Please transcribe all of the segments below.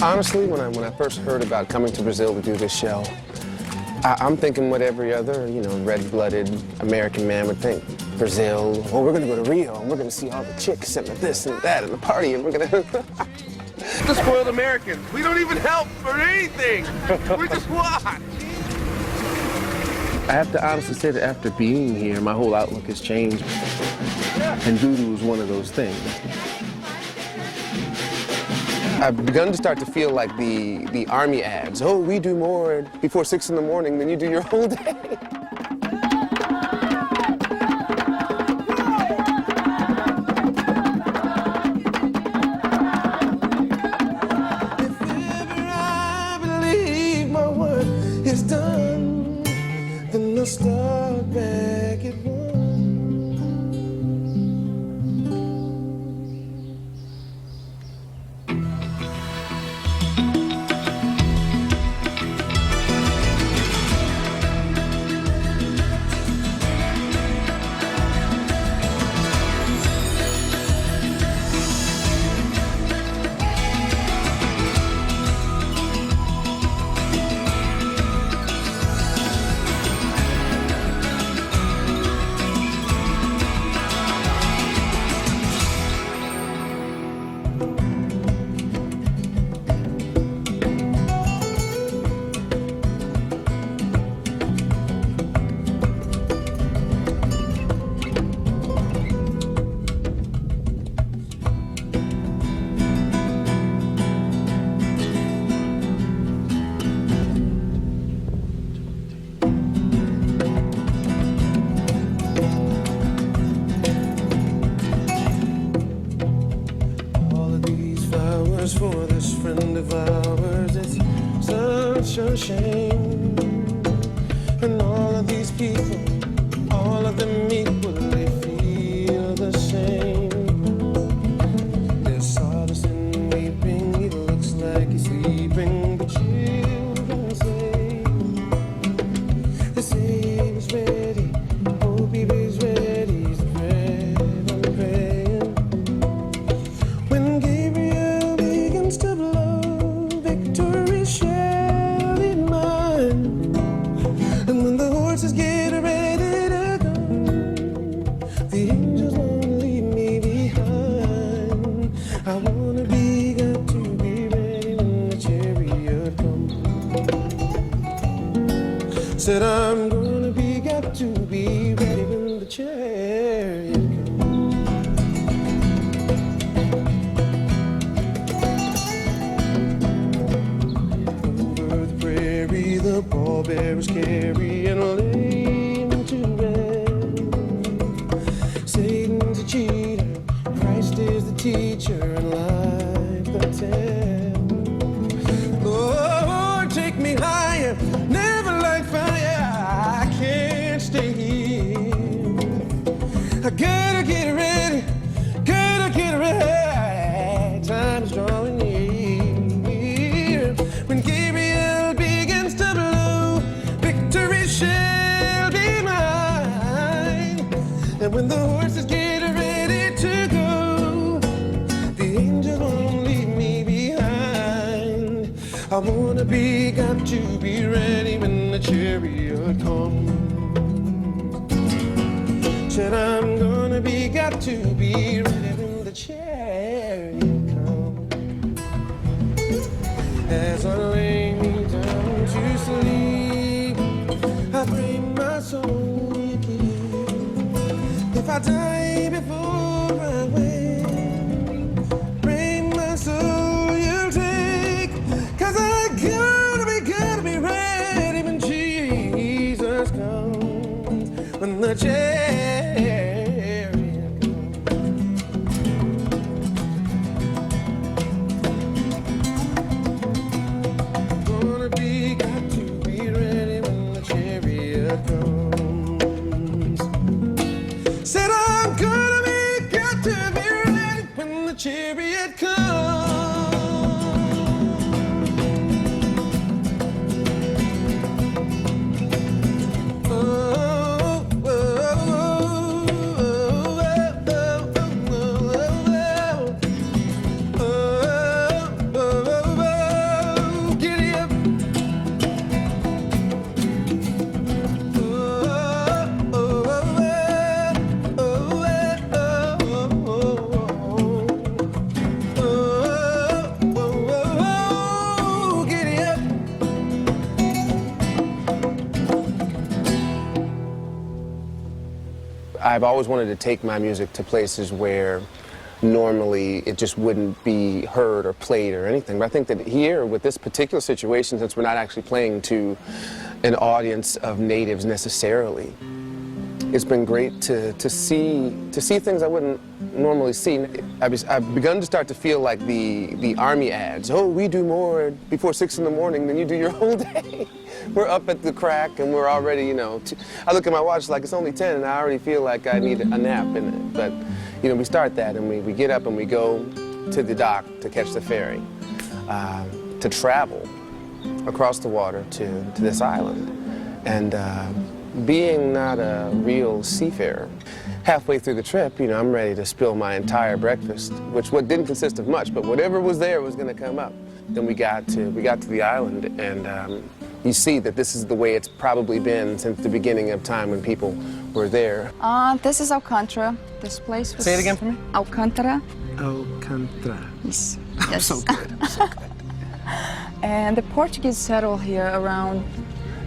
Honestly, when I first heard about coming to Brazil to do this show, I'm thinking what every other, red-blooded American man would think. Brazil, oh, we're gonna go to Rio, and we're gonna see all the chicks and the this and that and the party, and we're gonna... The spoiled Americans. We don't even help for anything. We just watch. I have to honestly say that after being here, my whole outlook has changed. And voodoo is one of those things. I've begun to start to feel like the Army ads. Oh, we do more before 6 in the morning than you do your whole day. If ever I believe my work is done, then I'll start back at one. For this friend of ours, it's such a shame. And all of these people, all of them equally feel the same. There's solace in weeping, he looks like he's sleeping. The children say he's ready, hope he is ready, he's ready, I'm praying. When Gabriel to blow, victory shall be mine. And when the horses get ready to go, the angels won't leave me behind. I wanna be, got to be ready when the chariot comes. Said I'm gonna be, got to be ready when the chariot comes. The pallbearers carry and lay him to rest. Satan's a cheater, Christ is the teacher, and life the test. Lord, take me higher, never like fire, I can't stay here. I gotta get ready, time's drawing near. When Gabriel begins to blow, victory shall be mine. And when the horses get ready to go, the angels won't leave me behind. I wanna be, got to be ready when the chariot comes. Said I'm gonna be, got to be ready when the chariot comes. As I lay me down to sleep, I pray my soul you keep. If I die before I wake, pray my soul you'll take. 'Cause I gotta be ready when Jesus comes. When the chariot comes. Gonna be, got to be ready when the chariot comes. Said I'm gonna be, got to be ready when the chariot comes. Oh, oh, oh. I've always wanted to take my music to places where normally it just wouldn't be heard or played or anything. But I think that here, with this particular situation, since we're not actually playing to an audience of natives necessarily, it's been great to see things I wouldn't normally see. I've begun to start to feel like the Army ads. Oh, we do more before 6 in the morning than you do your whole day. We're up at the crack and we're already, you know, I look at my watch like it's only 10 and I already feel like I need a nap in it. But, you know, we start that and we get up and we go to the dock to catch the ferry, to travel across the water to this island. And being not a real seafarer, halfway through the trip, you know, I'm ready to spill my entire breakfast, which didn't consist of much, but whatever was there was going to come up. Then we got to the island, and you see that this is the way it's probably been since the beginning of time when people were there. This is Alcantara. This place was... Say it again for me. Alcantara. Alcantara. Yes. I'm Yes. so good. I'm so good. And the Portuguese settled here around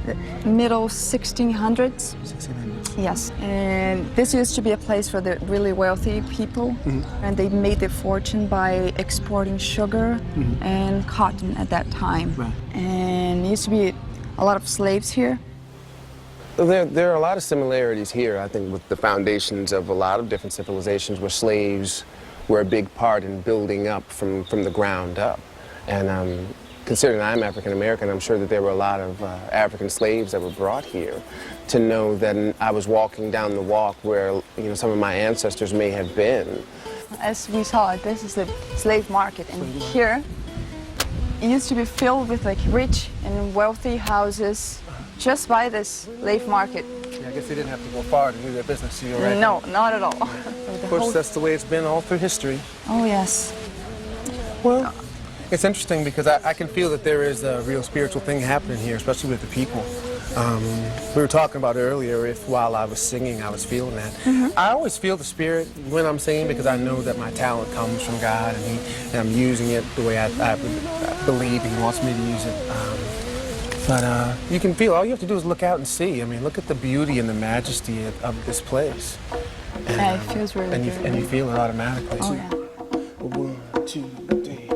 the middle 1600s. 1600s. Yes. And this used to be a place for the really wealthy people. And they made their fortune by exporting sugar and cotton at that time. Right. And there used to be a lot of slaves here. There are a lot of similarities here, I think, with the foundations of a lot of different civilizations where slaves were a big part in building up from the ground up. And considering I'm African American, I'm sure that there were a lot of African slaves that were brought here to know that I was walking down the walk where, you know, some of my ancestors may have been. As we saw, this is the slave market, and here it used to be filled with like rich and wealthy houses just by this slave market. Yeah, I guess they didn't have to go far to do their business, you're right. No, not at all. Of course, that's the way it's been all through history. Oh, yes. Well, it's interesting because I can feel that there is a real spiritual thing happening here, especially with the people. We were talking about earlier if while I was singing I was feeling that. I always feel the spirit when I'm singing because I know that my talent comes from God and I'm using it the way I believe He wants me to use it. But you can feel, all you have to do is look out and see. I mean, look at the beauty and the majesty of this place. And, Yeah, it feels really and good. and you feel it automatically. Oh, yeah. 1, 2, 3.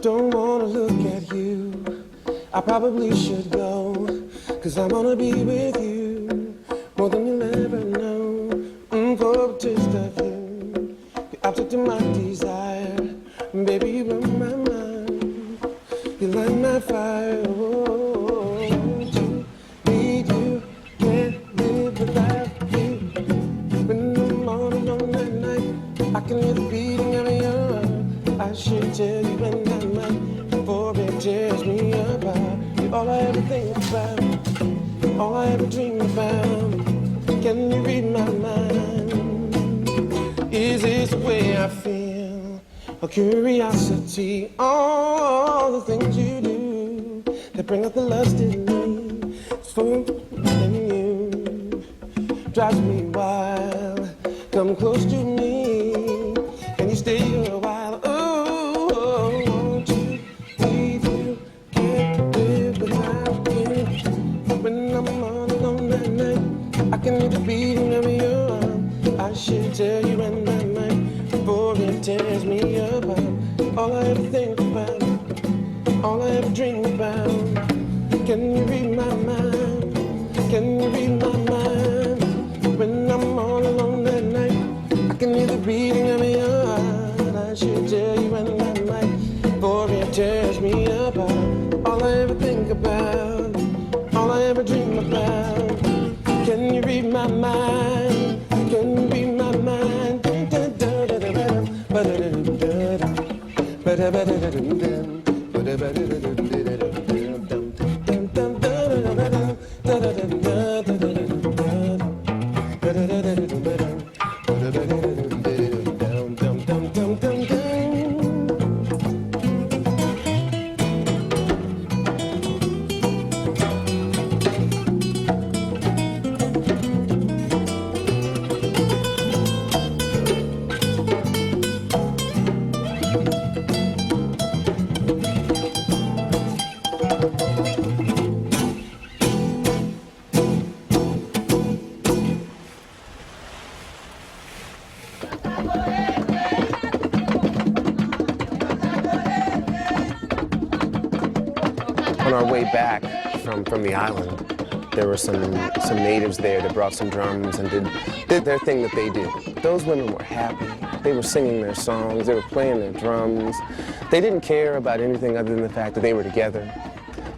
Don't wanna look at you. I probably should go, 'cause I wanna be with you more than you'll ever know. For a taste of you, the object of my desire. Baby, you run my mind. You light my fire. Oh, to need you, can't live without you. When I'm all alone at night, I can hear the beating of your heart. I should tell you when I might, before it tears me apart. You're all I ever think about, all I ever dream about. Can you read my mind? Is this the way I feel? A curiosity, all the things you do that bring out the lust in me. It's for you, drives me wild. Come close to me, can you stay a while? Oh, won't you leave you? Can't live without you. When I'm all alone at night, I can hear the beating of your heart. I should tell you when I might, before it tears me apart. All I ever think about, all I ever dream about. Can you read my mind? Can you read my mind? When I'm all alone at night, I can hear the beating of your heart. I should tell you when I might, before it tears me apart. All I ever think about, all I ever dream about. Can you read my mind? Can you read my mind? On our way back from the island, there were some natives there that brought some drums and did their thing that they do. Those women were happy. They were singing their songs. They were playing their drums. They didn't care about anything other than the fact that they were together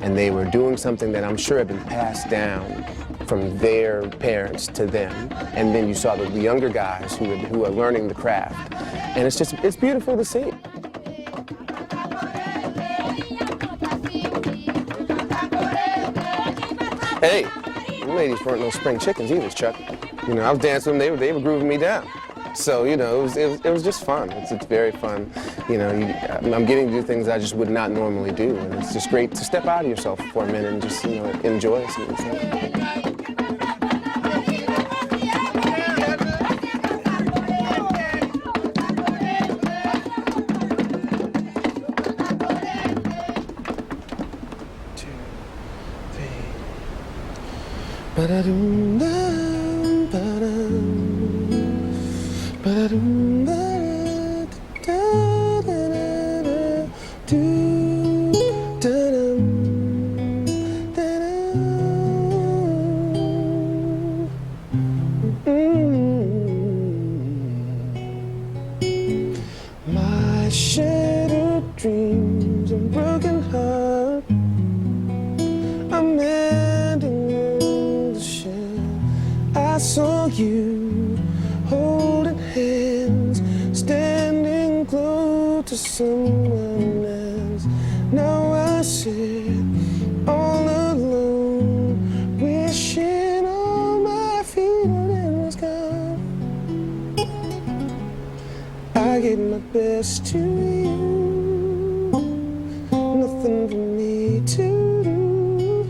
and they were doing something that I'm sure had been passed down from their parents to them. And then you saw the younger guys who are learning the craft. And it's beautiful to see. Hey, the ladies weren't no spring chickens either, Chuck. You know, I was dancing with them, they were grooving me down. So, you know, it was just fun. It's very fun. You know, I'm getting to do things I just would not normally do. And it's just great to step out of yourself for a minute and just, you know, enjoy some of things. Ba-da-dum, dum, ba-dum, ba-da-dum, ba-da-da-da-da-da, doo, da-dum, da-dum. My shattered dreams and broken heart, I'm mending. I saw you holding hands, standing close to someone else. Now I sit all alone, wishing all my feeling was gone. I gave my best to you, nothing for me to do,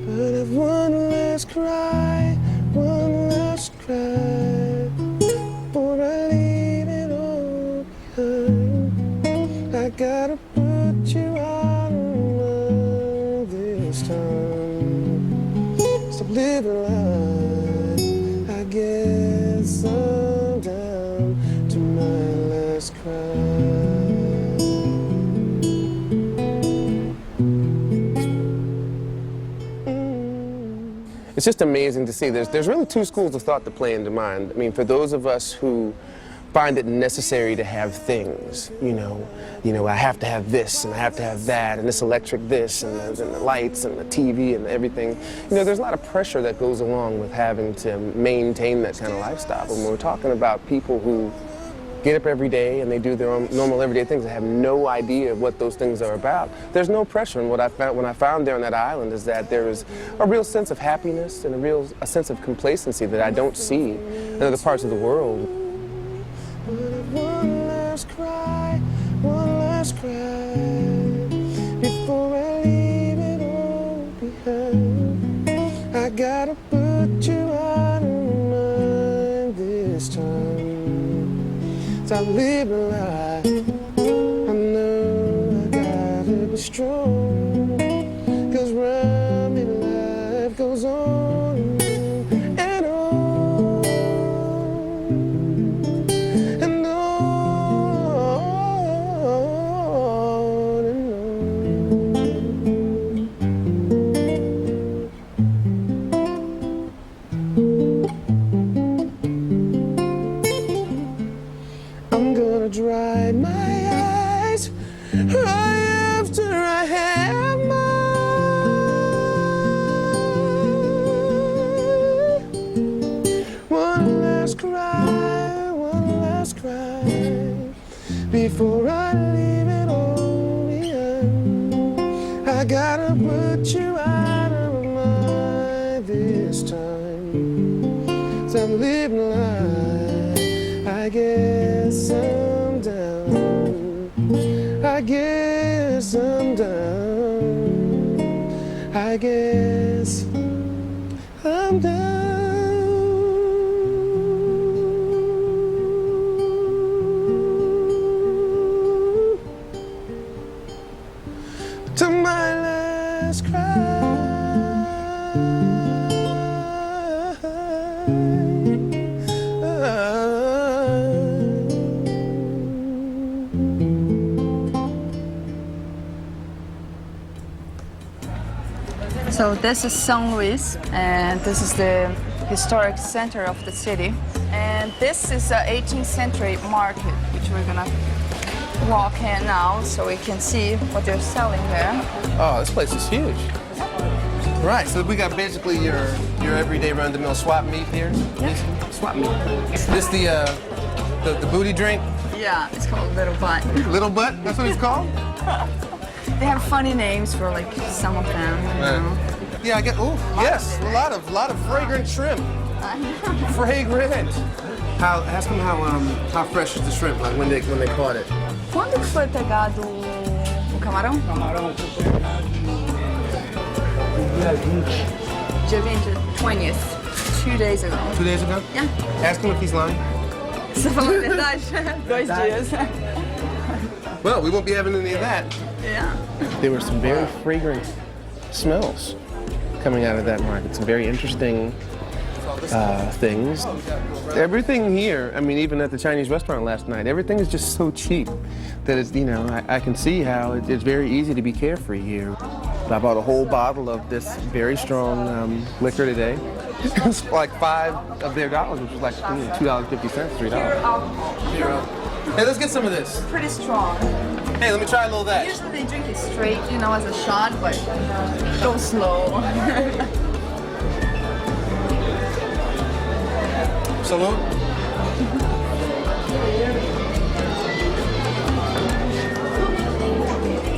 but I've one last cry. One last cry before I leave it all behind. I gotta put you out of mind this time. Stop living life. I guess I'm down to my last cry. It's just amazing to see. There's really two schools of thought that play into mind. I mean, for those of us who find it necessary to have things, you know, I have to have this and I have to have that and this electric this and the lights and the TV and everything. You know, there's a lot of pressure that goes along with having to maintain that kind of lifestyle. But when we're talking about people who get up every day and they do their own normal everyday things and have no idea what those things are about, there's no pressure. And what I found when I found there on that island is that there is a real sense of happiness and a sense of complacency that I don't see in other parts of the world. One last cry before I leave it all behind. I gotta put you out of mind this time. I live a life, I know I gotta be strong, 'cause round me life goes on and on and on and I'm gonna dry my eyes right after I have mine. One last cry before I leave it all behind. I gotta put you out of my mind this time. So I'm living life, I guess I'm down. I guess I'm down. I guess I'm down. To my last cry. So this is San Luis, and this is the historic center of the city. And this is an 18th century market, which we're gonna walk in now so we can see what they're selling there. Oh, this place is huge. Right, so we got basically your everyday run-of-the-mill swap meet here. Yeah. Swap meet. This the booty drink? Yeah, it's called Little Butt. Little butt? That's what it's called? They have funny names for like some of them. You know. Yeah, I get. Oh, yes, a lot of fragrant shrimp. Fragrant. Ask them how fresh is the shrimp? Like when they caught it. Quando que foi pegado o camarão? Camarão foi pegado dia 20. Dia 20th, 2 days ago. 2 days ago? Yeah. Ask him if he's lying. Você falou a verdade? 2 dias. Well, we won't be having any of that. Yeah. There were some very fragrant smells coming out of that market. Some very interesting things. Everything here, I mean, even at the Chinese restaurant last night, everything is just so cheap that it's, you know, I can see how it's very easy to be carefree here. I bought a whole bottle of this very strong liquor today. It was like $5 of their dollars, which was like $2.50, $3. Hey, let's get some of this. Pretty strong. Hey, let me try a little of that. Usually they drink it straight, you know, as a shot, but go slow. Salute.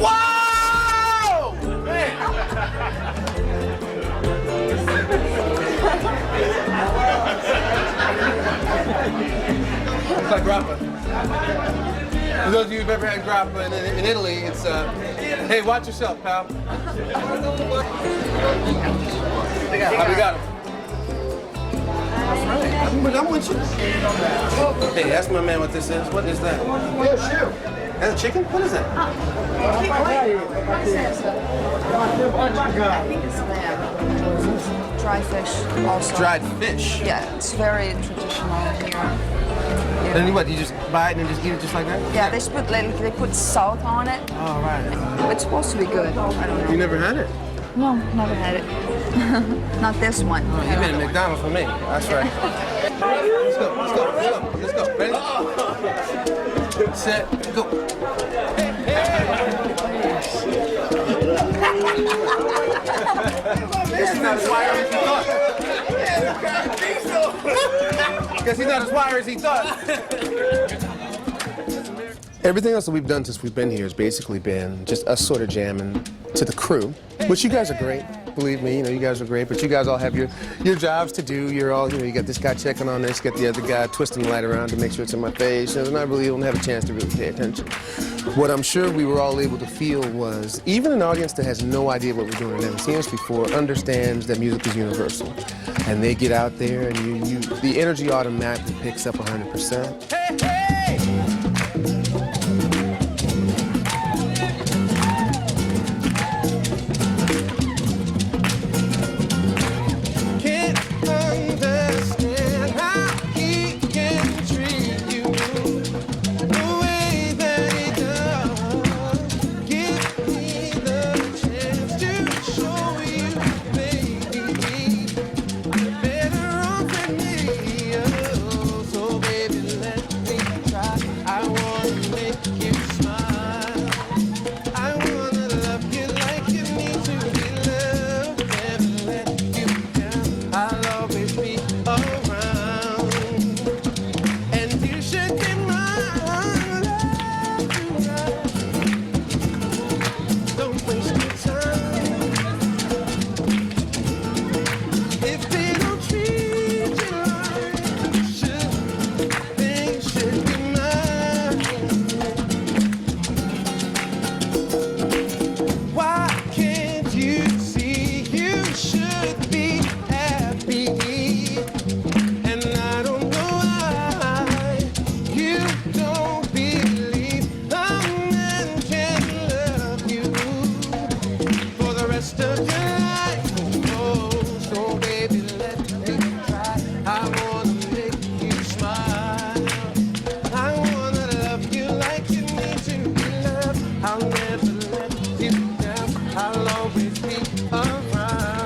Wow! Hey. It's like grappa. For those of you who've ever had grappa in Italy, it's hey, watch yourself, pal. How we got him? I'm with you. Hey, ask my man what this is. What is that? That's a chicken? What is that? I think it's lamb. Dry fish also. Dried fish. Yeah, it's very traditional here. And what, you just buy it and just eat it just like that? Yeah, they put salt on it. Oh, right. It's supposed to be good. I don't know. You never had it? No, never had it. Not this one. Oh, you made a McDonald's for me. That's right. Let's go. Ready? Set, go. Guess he's not as wired as he thought. Guess he's not as wired as he thought. Everything else that we've done since we've been here has basically been just us sort of jamming to the crew, which you guys are great. Believe me, you know, you guys are great, but you guys all have your jobs to do. You're all, you know, you got this guy checking on this, you got the other guy twisting the light around to make sure it's in my face, and I really don't have a chance to really pay attention. What I'm sure we were all able to feel was even an audience that has no idea what we're doing and never seen us before understands that music is universal. And they get out there and the energy automatically picks up 100%. Hey, hey! I'll never let you down. I'll always be around.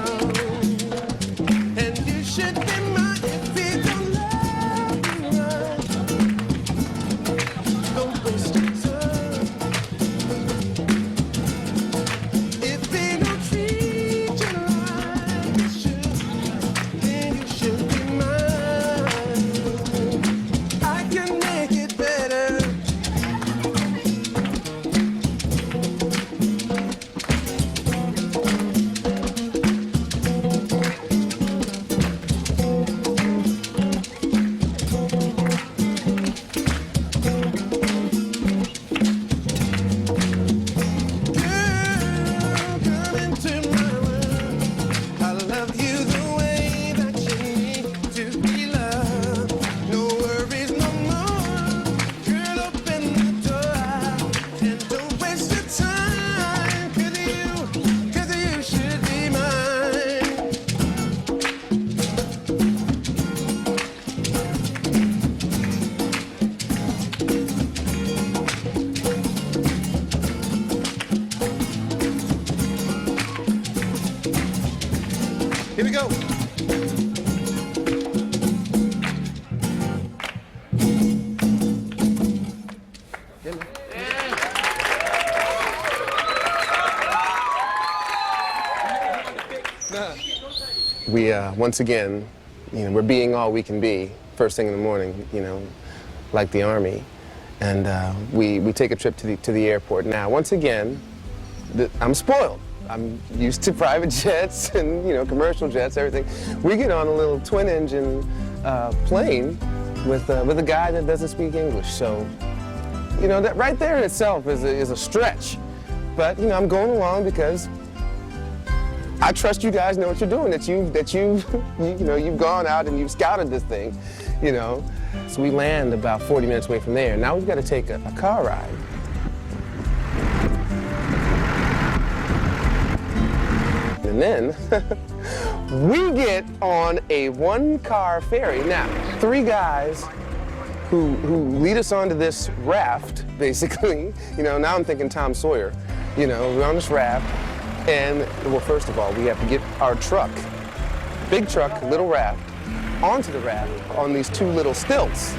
go. We, once again, we're being all we can be first thing in the morning, like the Army. And we take a trip to the airport. Now, once again, I'm spoiled. I'm used to private jets and, commercial jets, everything. We get on a little twin-engine plane with a guy that doesn't speak English. So, that right there in itself is a stretch. But, I'm going along because I trust you guys know what you're doing, that you've gone out and you've scouted this thing, So we land about 40 minutes away from there. Now we've got to take a car ride. And then we get on a one-car ferry. Now, 3 guys who lead us onto this raft, basically. Now I'm thinking Tom Sawyer. We're on this raft. And, well, first of all, we have to get our truck, big truck, little raft, onto the raft on these 2 little stilts.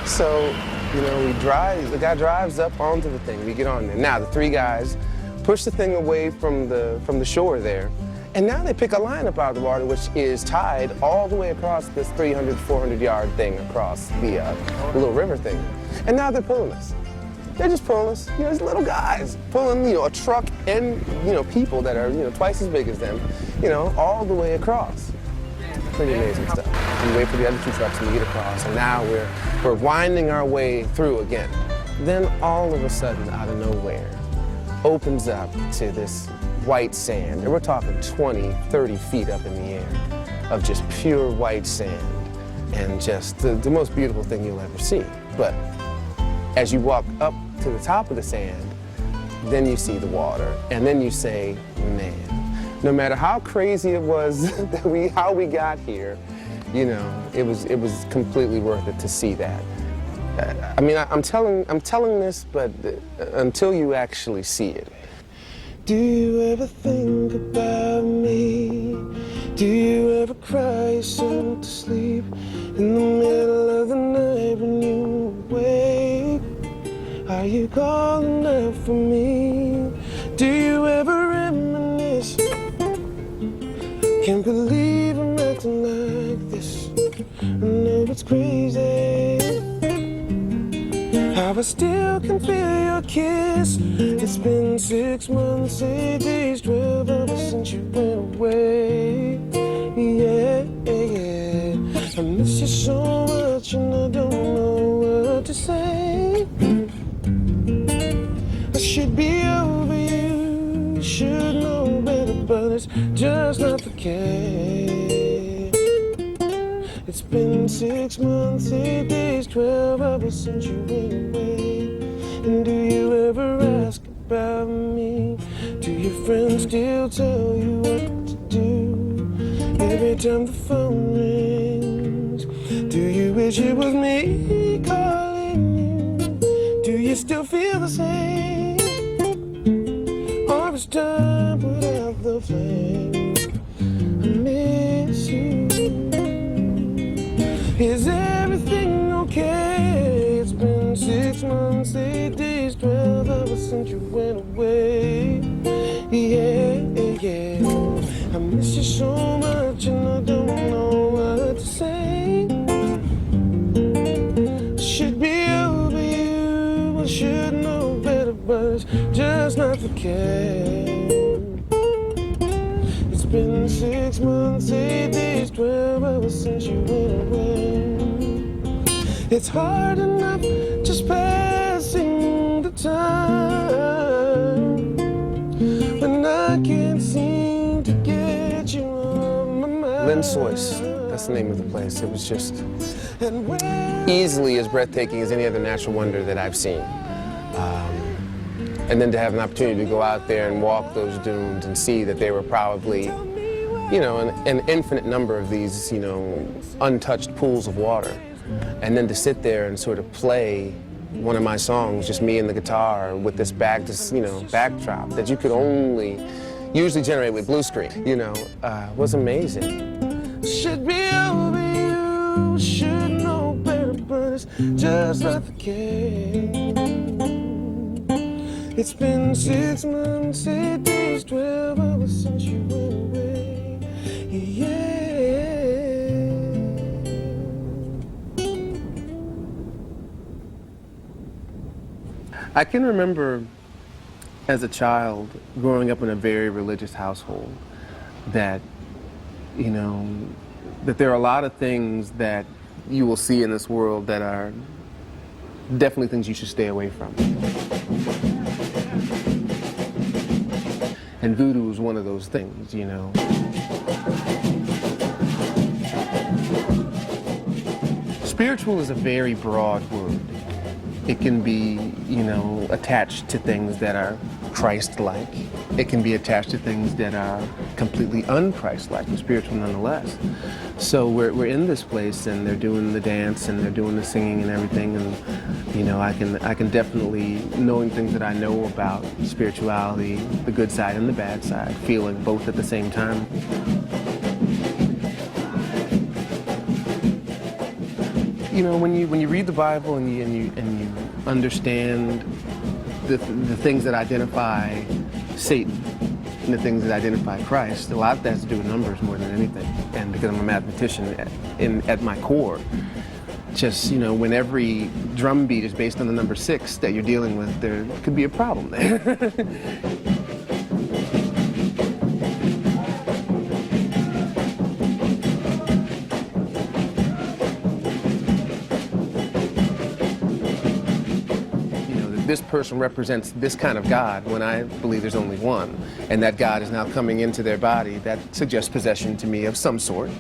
So, the guy drives up onto the thing, we get on there. Now, the 3 guys push the thing away from the shore there, and now they pick a line up out of the water, which is tied all the way across this 300, 400-yard thing across the little river thing. And now they're pulling us. They're just pulling us, these little guys, pulling, a truck and, people that are, twice as big as them, all the way across. Pretty amazing stuff. We wait for the other 2 trucks and we get across, and now we're winding our way through again. Then all of a sudden, out of nowhere, opens up to this white sand, and we're talking 20, 30 feet up in the air of just pure white sand, and just the most beautiful thing you'll ever see. But as you walk up to the top of the sand, then you see the water, and then you say, man, no matter how crazy it was how we got here, it was completely worth it to see that. I mean, I'm telling this, but until you actually see it. Do you ever think about me? Do you ever cry yourself to sleep in the middle of the night when you awake? Are you calling out for me? Do you ever reminisce? Can't believe I'm acting like this. I know it's crazy how I still can feel your kiss. It's been 6 months, 8 days, 12 hours since you went away. Yeah, I miss you so much and I don't know what to say. I should be over you, should know better, but it's just not the case. It's been 6 months, 8 days, 12 hours since you went away. And do you ever ask about me? Do your friends still tell you what to do every time the phone rings? Do you wish it was me calling you? Do you still feel the same? Or is time put out the flame? I miss you. Is everything okay? It's been 6 months, 8 days, 12 hours since you went away. Yeah, I miss you so much and I don't know what to say. I should be over you, I should know better, but it's just not the case. It's been 6 months, 8 days, 12 hours since you went away. It's hard enough just passing the time when I can't seem to get you on my mind. Lynn Soyce, that's the name of the place. It was just easily as breathtaking as any other natural wonder that I've seen. And then to have an opportunity to go out there and walk those dunes and see that they were probably, an infinite number of these, untouched pools of water. And then to sit there and sort of play one of my songs, just me and the guitar with this backdrop that you could only, usually generate with blue screen, you know, was amazing. Should be over you, should know better, but it's just not the case. It's been 6 months, 8 days, 12 hours since you went away. Yeah. I can remember as a child growing up in a very religious household that, you know, that there are a lot of things that you will see in this world that are definitely things you should stay away from. And voodoo is one of those things, you know. Spiritual is a very broad word. It can be, you know, attached to things that are Christ-like. It can be attached to things that are completely un-Christ-like, but spiritual nonetheless. So we're in this place, and they're doing the dance, and they're doing the singing and everything, and you know, I can definitely, knowing things that I know about spirituality, the good side and the bad side, feeling both at the same time. You know, when you read the Bible and you understand the things that identify Satan and the things that identify Christ, a lot of that has to do with numbers more than anything. And because I'm a mathematician at my core, just, you know, when every drum beat is based on the number 6 that you're dealing with, there could be a problem there. This person represents this kind of God when I believe there's only one, and that God is now coming into their body. That suggests possession to me of some sort.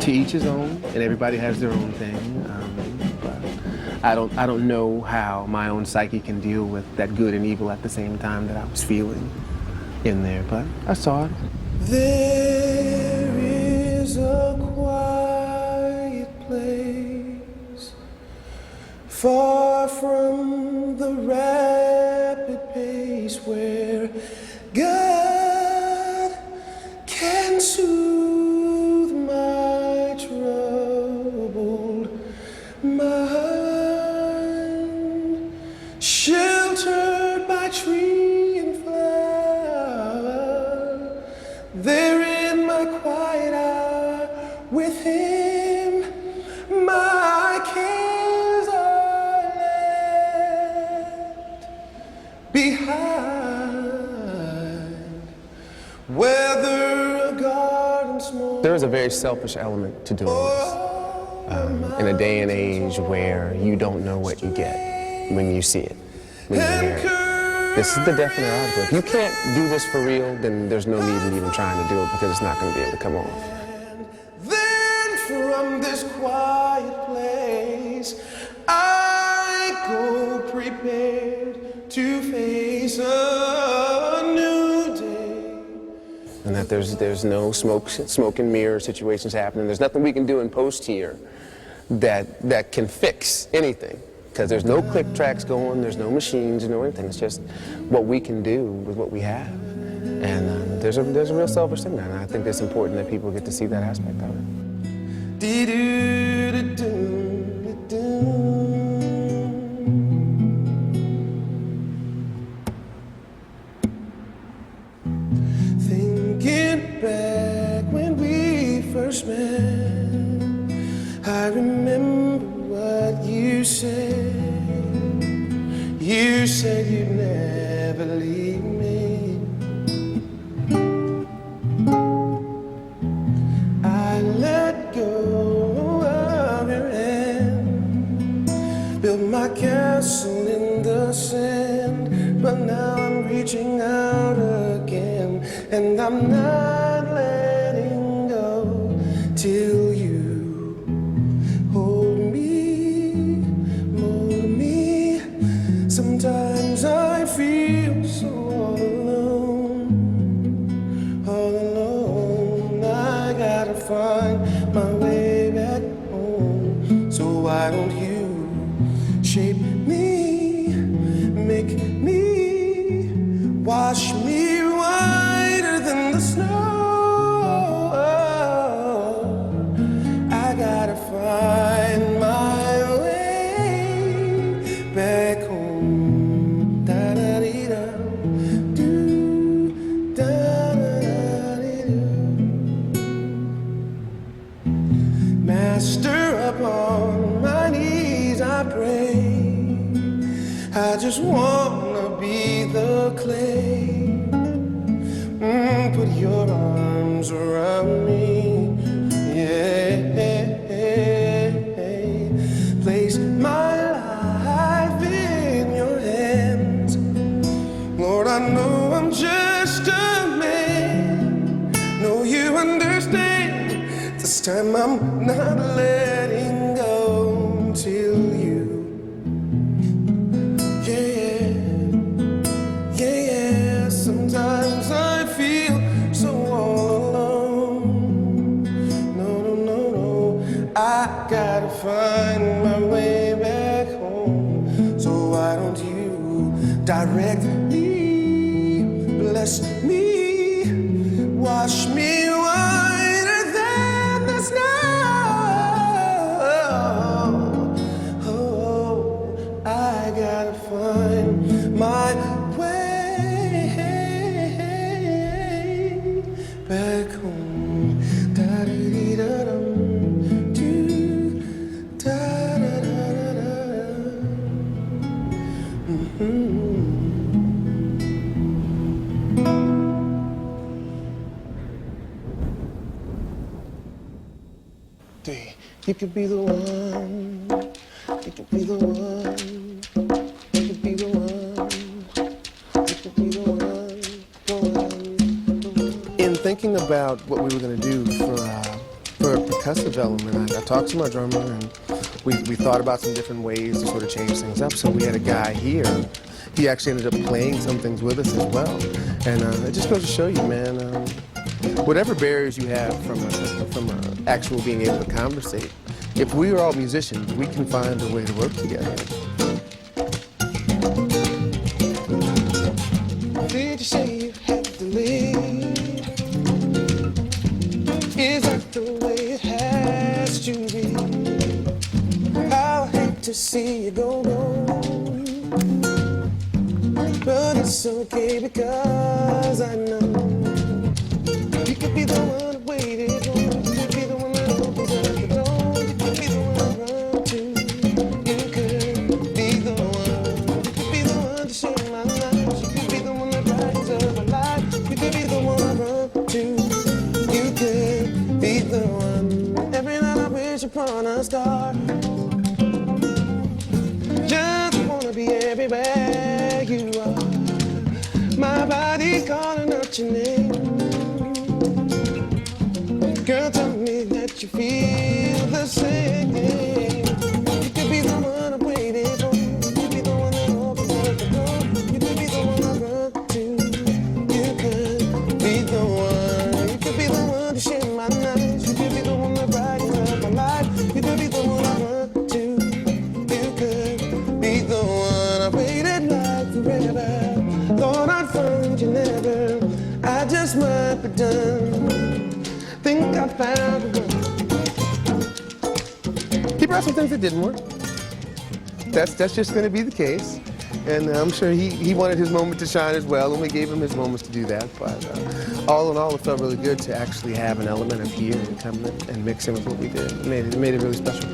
To each his own, and everybody has their own thing. But I don't know how my own psyche can deal with that good and evil at the same time that I was feeling in there. But I saw it. There is a quiet place far from the rapid pace where God can soothe my troubled mind, sheltered by tree and flower. There in my quiet hour with him, my cares are left behind. Whether a garden small, There is a very selfish element to doing this. In a day and age where you don't know what you get when you see it, when you hear it. This is the definite article. If you can't do this for real, then there's no need in even trying to do it because it's not going to be able to come off. then from this quiet place, I go prepared to face a new day. And that there's no smoke and mirror situations happening. There's nothing we can do in post here that can fix anything. Because there's no click tracks going, there's no machines, no anything. It's just what we can do with what we have. And there's a real selfish thing there, and I think it's important that people get to see that aspect of it. Thinking back when we first met, I remember what you said. You said you'd never leave me. I let go of your hand, built my castle in the sand, but now I'm reaching out again, and I'm not letting go till you hold me, mold me. Sometimes I feel so all alone, all alone. I gotta find my way back home. So why don't you shape me? gotta find my way back home. Da da dee da, do da da da dee do. Master, upon my knees I pray. I just wanna be the clay. Put your arms around me, yeah. Place my life in your hands. Lord, I know I'm just a man. Know you understand. This time I'm not letting go till you. Yeah, sometimes I feel so all alone. No, I gotta find my way back home. So why don't you direct me, bless me, wash me whiter than the snow. Oh, I gotta find my way back home. Da-dee-dee-da-dum, doo, da-da-da-da-da. You could be the one. You could be the one. You could be the one. You could be the one. In thinking about what we were going to do for a percussive element, I talked to my drummer and we thought about some different ways to sort of change things up. So we had a guy here. He actually ended up playing some things with us as well. And it just goes to show you, man, whatever barriers you have from actual being able to conversate, if we are all musicians, we can find a way to work together. Did you say you had to leave? Is that the way it has to be? I'll hate to see you go. But it's okay because I know you could be the one that waited for. You could be the one that opens up the door. You could be the one I run to. You could be the one. You could be the one to share my life. You could be the one that brightens up my life. You could be the one I run to. You could be the one. Every night I wish upon a star. Just wanna be everywhere you are. My body calling out your name. Girl, tell me that you feel the same. You could be the one I'm waiting for. You could be the one that opens up the door. You could be the one I run to. You could be the one. You could be the one to share my nights. You could be the one that brightens up my life. You could be the one I run to. You could be the one I waited like forever. Thought I'd find you never. I just might be done. Think I found the one. He brought some things that didn't work. That's just going to be the case. And I'm sure he wanted his moment to shine as well, and we gave him his moments to do that. But all in all, it felt really good to actually have an element of here and come in and mix in with what we did. It made it really special.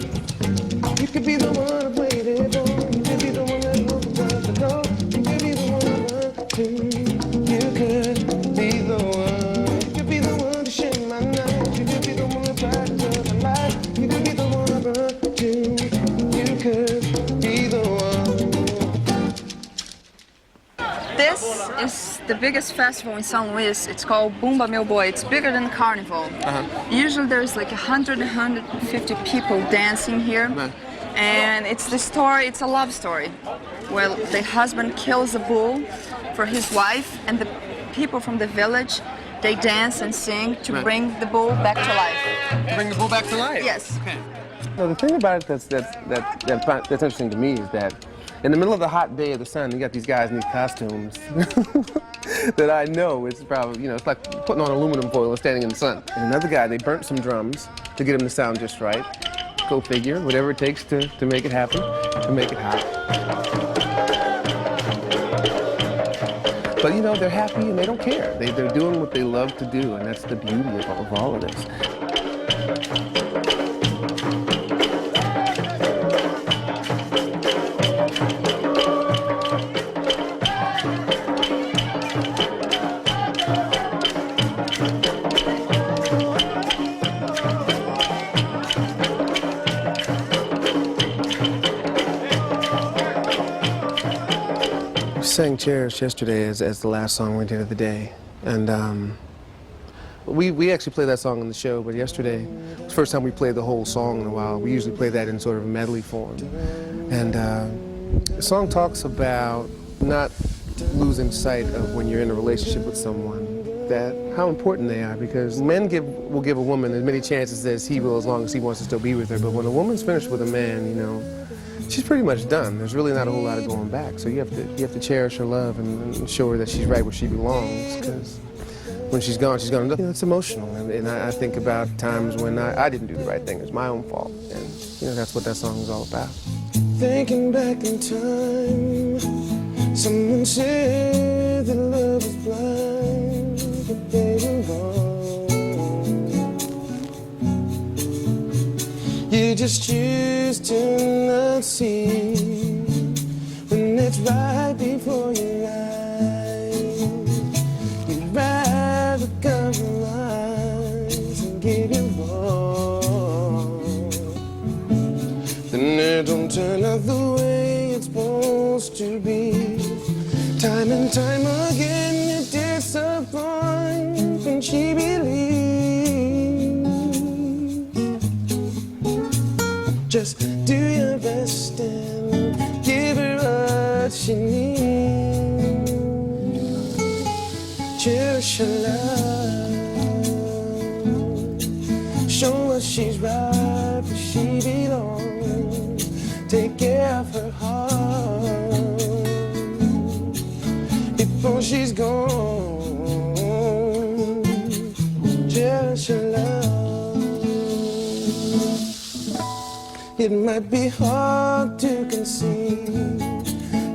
You could be the one I've waited for. You could be the one that opens up the door. You could be the one I run to. You could be the one. You could be the one to share my night. You could be the one that brightens up my life. You could be the one I run to. You could be the one. This is the biggest festival in San Luis. It's called Bumba Meu Boy. It's bigger than Carnival. Usually there's like 150 people dancing here. And it's the story, it's a love story. Well, the husband kills a bull for his wife, and the people from the village, they dance and sing to bring the bull back to life. Bring the bull back to life? Yes. Okay. So the thing about it that's interesting to me is that in the middle of the hot day of the sun, you got these guys in these costumes that I know it's probably, it's like putting on aluminum foil and standing in the sun. And another guy, they burnt some drums to get him to sound just right. Go figure, whatever it takes to make it happen, to make it hot. But you know, they're happy and they don't care. They're doing what they love to do, and that's the beauty of all of this. We sang Cherish yesterday as the last song we did of the day, and we actually played that song on the show, but yesterday was the first time we played the whole song in a while. We usually play that in sort of a medley form, and the song talks about not losing sight of when you're in a relationship with someone, that how important they are, because men will give a woman as many chances as he will as long as he wants to still be with her, but when a woman's finished with a man, you know, she's pretty much done. There's really not a whole lot of going back. So you have to cherish her love and show her that she's right where she belongs. Because when she's gone, she's gone. You know, it's emotional. And I think about times when I didn't do the right thing. It's my own fault. And you know, that's what that song is all about. Thinking back in time, someone said that love is blind, but they were wrong. You just choose to not see when it's right before your eyes. You'd rather compromise and give it wrong than it don't turn out the way it's supposed to be. Time and time again you disappoint when she believes. Just do your best and give her what she needs. Cherish her love. Show her she's right where she belongs. Take care of her heart before she's gone. Cherish her love. It might be hard to conceive.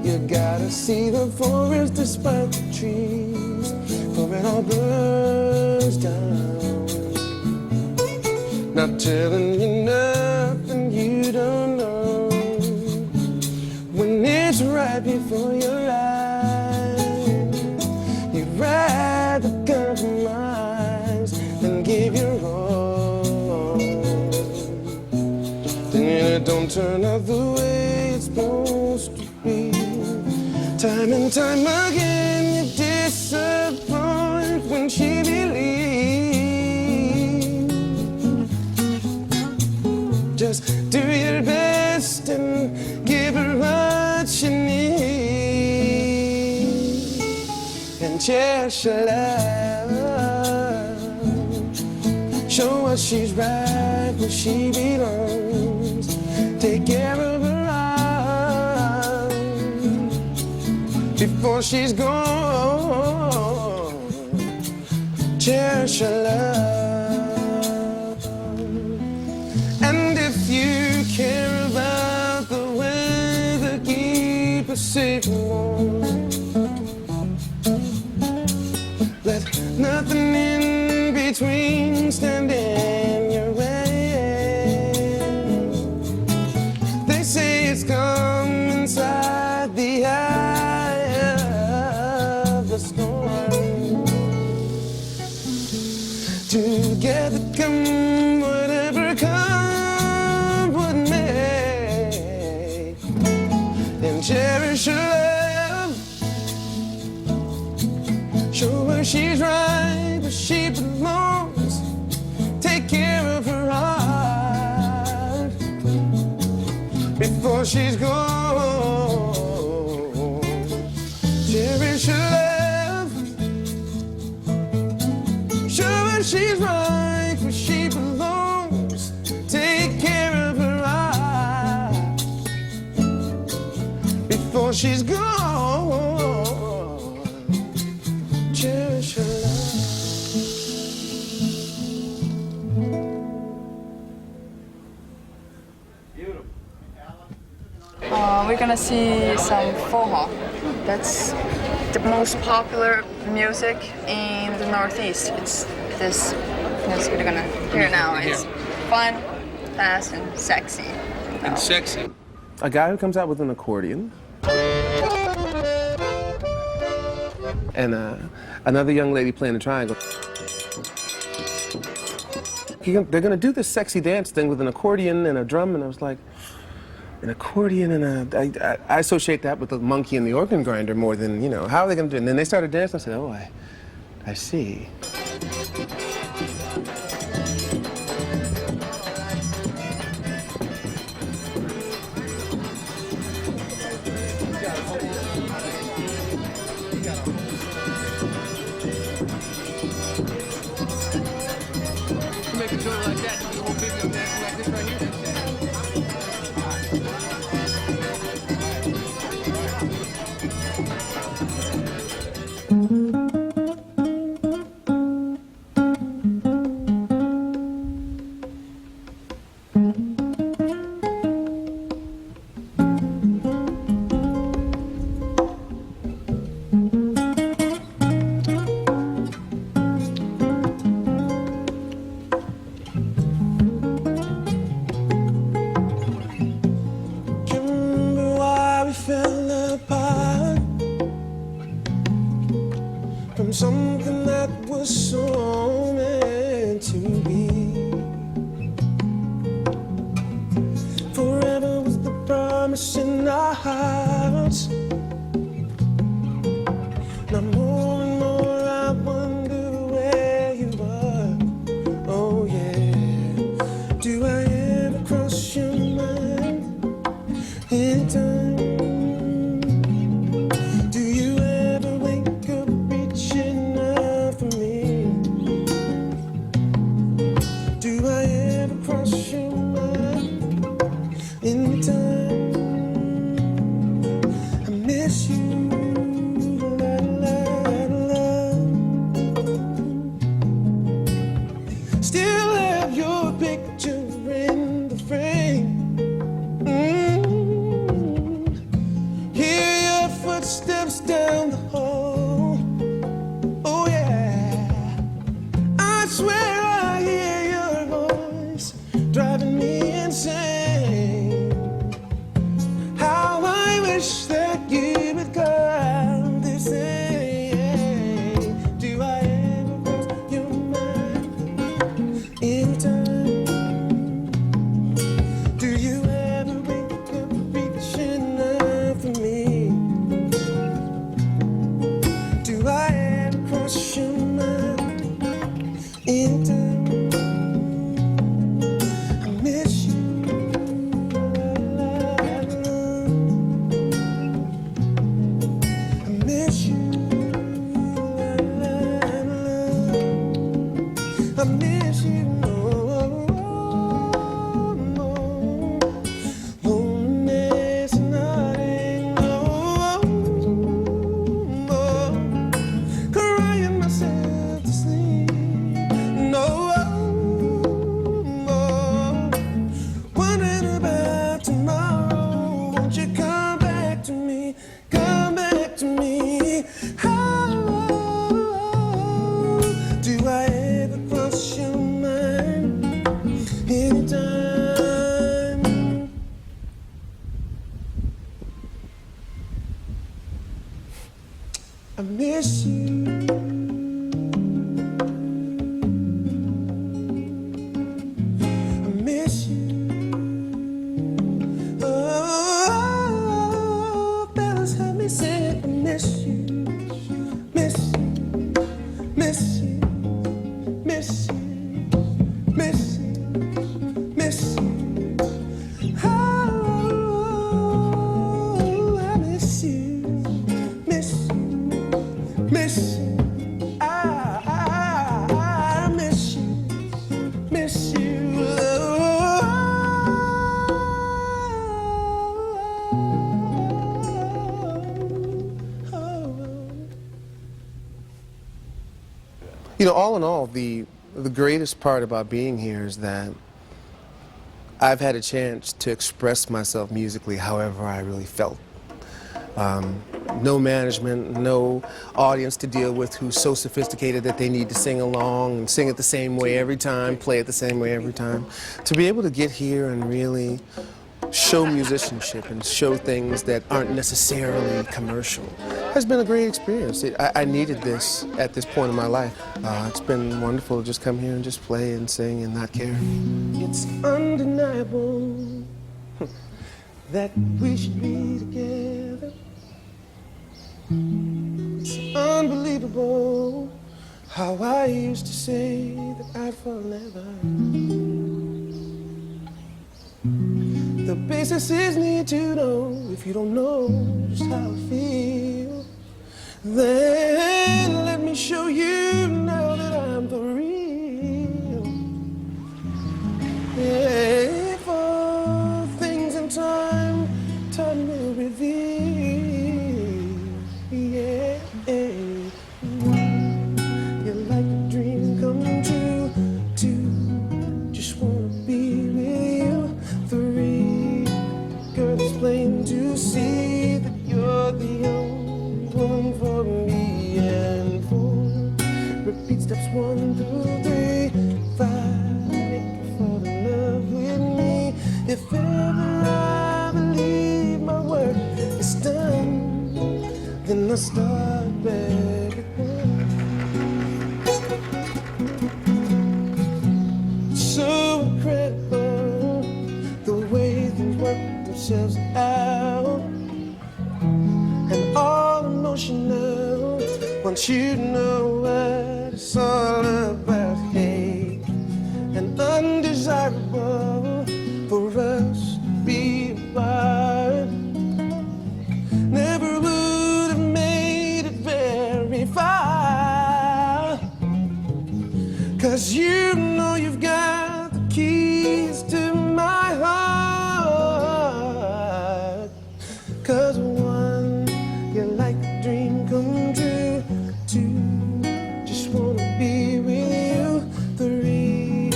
You gotta see the forest despite the trees, for it all burns down. Not telling you nothing you don't know. When it's right before your eyes, you'd rather compromise than give your all. It don't turn out the way it's supposed to be. Time and time again you disappoint when she believes. Just do your best and give her what she needs. And cherish her love. Show her she's right where she belongs. Take care of her heart before she's gone. Cherish her love. And if you care about the weather, keep her safe and warm. Let nothing in between stand in your way. It's come inside the eye of the storm. Together come whatever come what may. And cherish her love. Show her she's right where she belongs. Take care of her heart before she's gone. Cherish her love. Show her she's right where she belongs. Take care of her heart before she's gone. Cherish her love. We're gonna see some forró. That's the most popular music in the Northeast. It's this music we're gonna hear now. It's fun, fast, and sexy. And sexy. A guy who comes out with an accordion. And another young lady playing the triangle. They're gonna do this sexy dance thing with an accordion and a drum, and I was like, an accordion and I associate that with the monkey and the organ grinder more than, you know, how are they gonna do it? And then they started dancing, I said, oh, I see. Make a joint like that, do the whole video dancing like this right here. From something that was so meant to be. Forever was the promise in our hearts. Now more and more I wonder where you are. Oh yeah. Do I ever cross your mind in time? Steps down the hall. Oh yeah, I swear I hear your voice driving me insane. How I wish that you would come the same. Do I ever cross your mind in time? Do you ever wake up reaching out for me? Cross your mind in time. I miss you. I miss you. I miss you. I miss you. I miss you. Oh, fellas, help me say I miss you. Miss you. Miss you. Miss you. Miss you. Miss you. Oh, I miss you. Miss you. Miss you, I miss you, miss you. You know, all in all, the greatest part about being here is that I've had a chance to express myself musically however I really felt. No management, no audience to deal with who's so sophisticated that they need to sing along and sing it the same way every time, play it the same way every time. To be able to get here and really show musicianship and show things that aren't necessarily commercial has been a great experience. I needed this at this point in my life. It's been wonderful to just come here and just play and sing and not care. It's undeniable that we should be together. It's unbelievable how I used to say that I'd forever. The basis is need to know. If you don't know just how I feel, then let me show you now that I'm for real. Yeah, for things in time, time will reveal. Yeah, you're like a dream come true. Two, just wanna be with you. Three, girl, it's plain to see that you're the only one for me. And four, repeat steps 1 through 3. 5, make you fall in love with me. If ever I believe my work is done, then I'll start back again. So incredible the way things work themselves out, and all emotional once you know what it's all about. Hey, and undesirable for us to be apart. Never would have made it very far, 'cause you know you've got the keys to my heart. 'Cause 1, you're like a dream come true. 2, just wanna be with you. 3,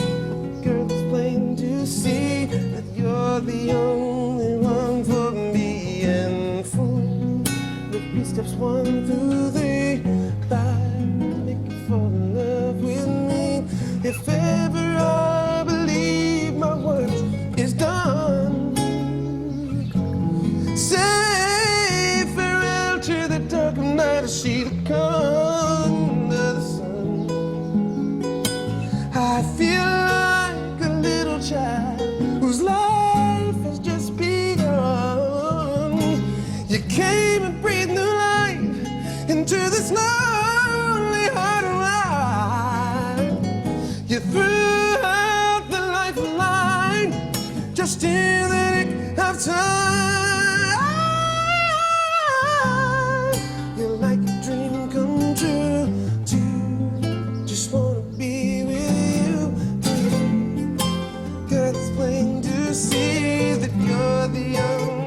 girl, it's plain to see that you're the only one for me. And 4, repeat steps 1 through 3. 5, make you fall in love with me. If ever I believe my work is done, say farewell to the dark of night. I see the come of the sun. I feel like a little child whose life has just begun. You came and breathed new life into this lonely heart of mine. You threw out the lifeline just in the nick of time. You're like a dream come true. 2, just wanna be with you. 3, girl, it's plain to see that you're the only